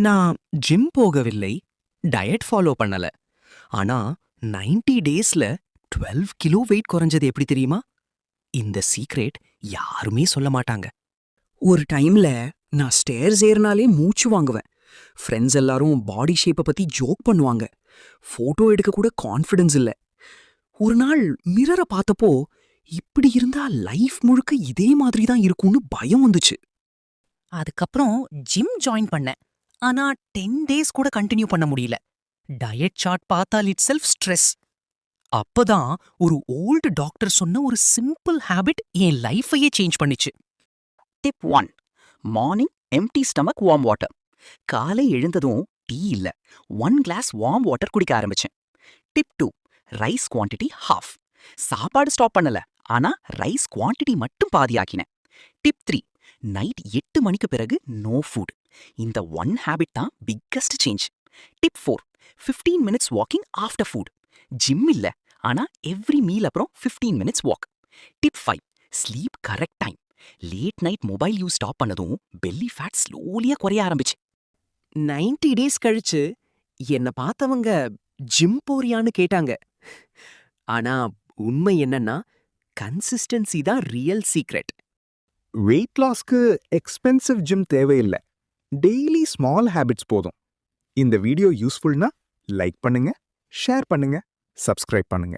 நான் ஜிம் போகவில்லை, diet follow பண்ணல. ஆனா 90 டேஸ்ல 12 கிலோ வெயிட் குறைஞ்சது எப்படி தெரியுமா? இந்த சீக்ரெட் யாருமே சொல்ல மாட்டாங்க. ஒரு டைம்ல நான் ஸ்டேர்ஸ் ஏறினாலே மூச்சு வாங்குவேன். ஃப்ரெண்ட்ஸ் எல்லாரும் பாடி ஷேப்பை பத்தி ஜோக் பண்ணுவாங்க. போட்டோ எடுக்க கூட கான்ஃபிடன்ஸ் இல்ல. ஒரு நாள் மிரரை பார்த்தப்போ இப்படி இருந்தா லைஃப் முழுக்க இதே மாதிரி தான் இருக்கும்னு பயம் வந்துச்சு. அதுக்கப்புறம் ஜிம் ஜாயின் பண்ணேன். ஆனா 10 டேஸ் கூட கண்டினியூ பண்ண முடியல. டயட் சார்ட் பார்த்தால் இட் செல்ஃப் ஸ்ட்ரெஸ். அப்பதான் ஒரு ஓல்டு டாக்டர் சொன்ன ஒரு சிம்பிள் ஹேபிட் என் லைஃபையே சேஞ்ச் பண்ணிச்சு. Tip 1. Morning empty stomach warm water. காலை எழுந்ததும் டீ இல்ல, 1 கிளாஸ் வார்ம் வாட்டர் குடிக்க ஆரம்பிச்சேன். டிப் 2. Rice quantity half. சாப்பாடு ஸ்டாப் பண்ணல, ஆனா ரைஸ் குவான்டிட்டி மட்டும் பாதியாக்கினேன். டிப் 3. நைட் 8 மணிக்கு பிறகு நோ ஃபுட். இந்த ஒன் ஹேபிட் தான் biggest change. Tip 4. 15 minutes walking after food. Gym இல்ல, ஆனா எவ்ரி மீல் அப்புறம் 15 minutes walk. Tip 5. Sleep correct time. Late night mobile use stop பண்ணதும் பெல்லி ஃபேட் ஸ்லோலியா குறைய ஆரம்பிச்சு. 90 டேஸ் கழிச்சு என்ன பார்த்தவங்க ஜிம் போறியான்னு கேட்டாங்க. ஆனா உண்மை என்னன்னா, கன்சிஸ்டன்சி தான் ரியல் சீக்ரெட். வெயிட் லாஸ்க்கு எக்ஸ்பென்சிவ் ஜிம் தேவையில்லை. டெய்லி ஸ்மால் ஹேபிட்ஸ் போதும். இந்த வீடியோ யூஸ்ஃபுல்னா லைக் பண்ணுங்க, ஷேர் பண்ணுங்க, சப்ஸ்கிரைப் பண்ணுங்க.